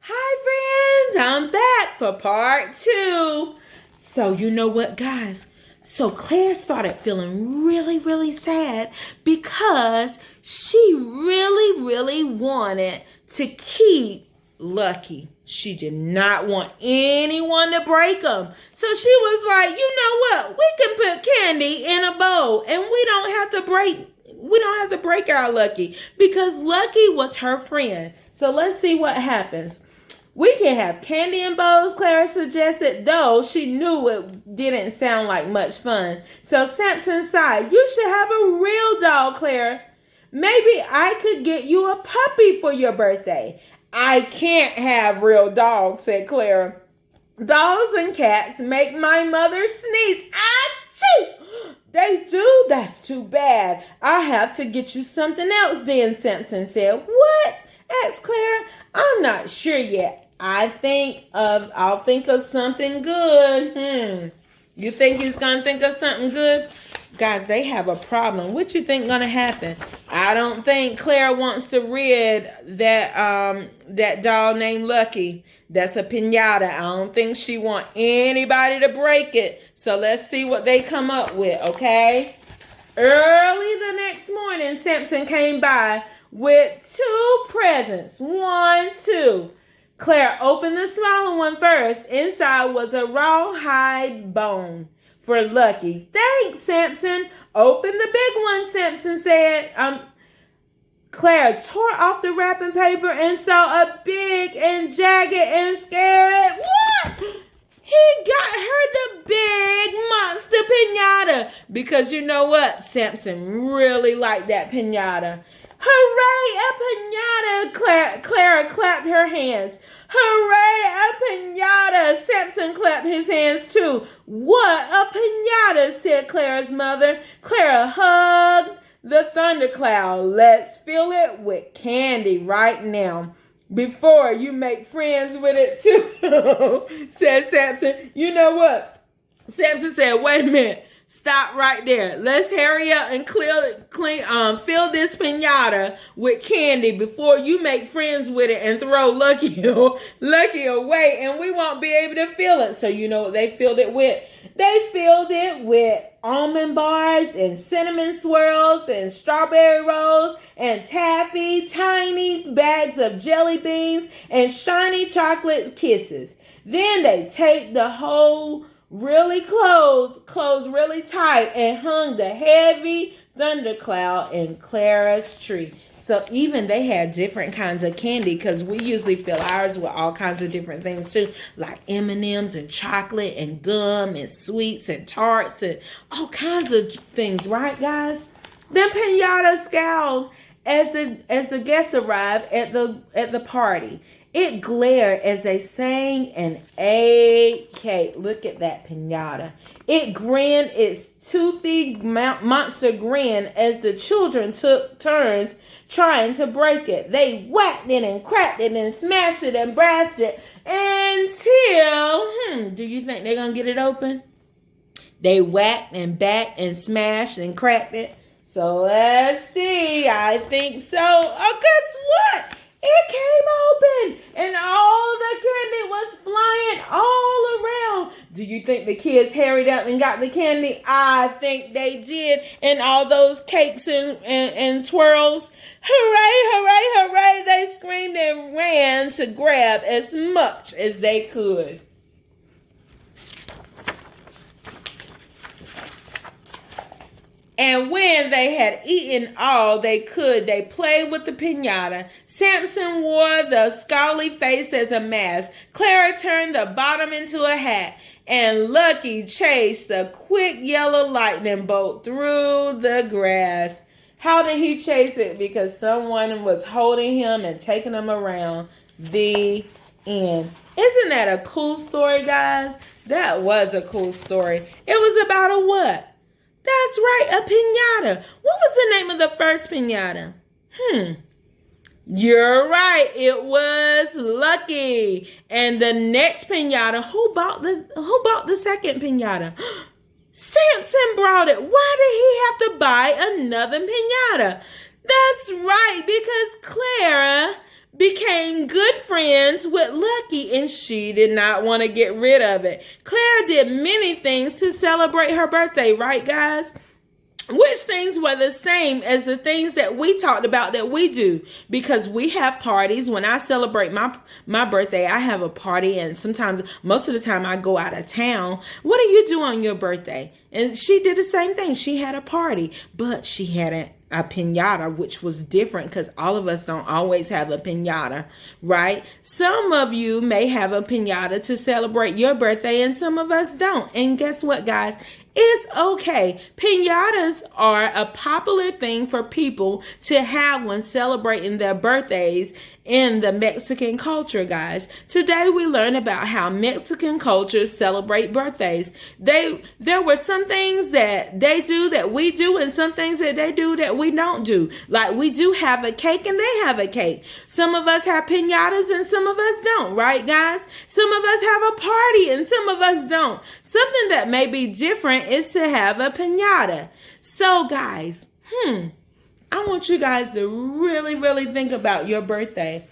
Hi friends, I'm back for part 2. So you know what, guys? So Claire started feeling really sad because she really wanted to keep Lucky. She did not want anyone to break them. So she was like, you know what? We can put candy in a bowl and we don't have to break our Lucky because Lucky was her friend. So let's see what happens. We can have candy in bowls, Clara suggested, though she knew it didn't sound like much fun. So Samson sighed, you should have a real doll, Clara. Maybe I could get you a puppy for your birthday. I can't have real dogs, said Clara. Dolls and cats make my mother sneeze. Achoo! They do? That's too bad. I'll have to get you something else then, Samson said. What? Asked Clara. I'm not sure yet. I'll think of something good. You think he's gonna think of something good? Guys, they have a problem. What you think gonna happen? I don't think Clara wants to rid that doll named Lucky. That's a pinata. I don't think she want anybody to break it. So let's see what they come up with, okay? Early the next morning, Samson came by with 2 presents. 1, 2. Claire opened the smaller one first. Inside was a rawhide bone for Lucky. Thanks, Samson. Open the big one, Samson said. Claire tore off the wrapping paper and saw a big and jagged and scared. What? He got her the big monster pinata. Because you know what? Samson really liked that pinata. Hooray, a pinata! Clara clapped her hands. Hooray, a pinata! Samson clapped his hands too. What a pinata, said Clara's mother. Clara hugged the thundercloud. Let's fill it with candy right now before you make friends with it too, said Samson. You know what? Samson said, wait a minute. Stop right there. Let's hurry up and fill this pinata with candy before you make friends with it and throw Lucky away, and we won't be able to fill it. So you know what they filled it with? They filled it with almond bars and cinnamon swirls and strawberry rolls and taffy, tiny bags of jelly beans and shiny chocolate kisses. Then they taped the whole really closed really tight and hung the heavy thundercloud in Clara's tree. So even they had different kinds of candy because we usually fill ours with all kinds of different things too, like M&Ms and chocolate and gum and sweets and tarts and all kinds of things, right, guys? Then pinata scowled as the guests arrived at the party. It glared as they sang and ate cake. Look at that pinata. It grinned its toothy monster grin as the children took turns trying to break it. They whacked it and cracked it and smashed it and brashed it until, do you think they're going to get it open? They whacked and backed and smashed and cracked it. So let's see. I think so. Oh, guess what? It came open and all the candy was flying all around. Do you think the kids hurried up and got the candy? I think they did. And all those cakes and twirls. Hooray, hooray, hooray. They screamed and ran to grab as much as they could. And when they had eaten all they could, they played with the pinata. Samson wore the scowly face as a mask. Clara turned the bottom into a hat. And Lucky chased a quick yellow lightning bolt through the grass. How did he chase it? Because someone was holding him and taking him around. The end. Isn't that a cool story, guys? That was a cool story. It was about a what? That's right, a pinata. What was the name of the first pinata? You're right. It was Lucky. And the next pinata, who bought the second pinata? Samson brought it. Why did he have to buy another pinata? That's right, because Clara became good friends with Lucky, and she did not want to get rid of it. Clara did many things to celebrate her birthday, right, guys? Which things were the same as the things that we talked about that we do, because we have parties. When I celebrate my birthday, I have a party, and sometimes, most of the time, I go out of town. What do you do on your birthday? And she did the same thing. She had a party, but she had a pinata, which was different because all of us don't always have a pinata, right? Some of you may have a pinata to celebrate your birthday, and some of us don't. And guess what, guys? It's okay. Pinatas are a popular thing for people to have when celebrating their birthdays in the Mexican culture, guys. Today we learn about how Mexican cultures celebrate birthdays. There were some things that they do that we do, and some things that they do that we don't do. Like, we do have a cake and they have a cake. Some of us have pinatas and some of us don't, right, guys? Some of us have a party and some of us don't. Something that may be different is to have a pinata. So, guys, I want you guys to really, really think about your birthday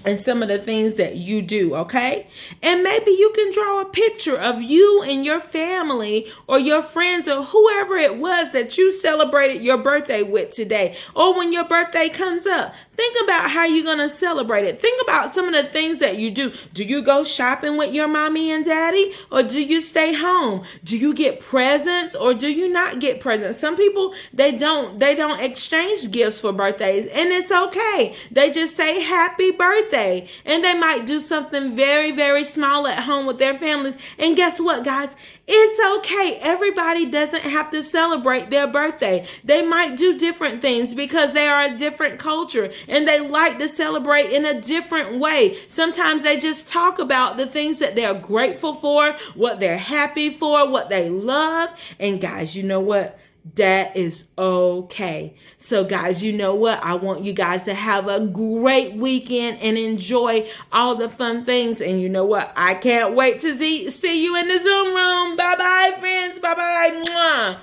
and some of the things that you do, okay? And maybe you can draw a picture of you and your family or your friends or whoever it was that you celebrated your birthday with today, or when your birthday comes up. Think about how you're going to celebrate it. Think about some of the things that you do. Do you go shopping with your mommy and daddy, or do you stay home? Do you get presents, or do you not get presents? Some people, they don't exchange gifts for birthdays, and it's okay. They just say happy birthday, and they might do something very, very small at home with their families. And guess what, guys? It's okay. Everybody doesn't have to celebrate their birthday. They might do different things because they are a different culture and they like to celebrate in a different way. Sometimes they just talk about the things that they're grateful for, what they're happy for, what they love. And guys, you know what? That is okay. So guys, you know what? I want you guys to have a great weekend and enjoy all the fun things. And you know what? I can't wait to see you in the Zoom room. Bye-bye, friends. Bye-bye. Mwah.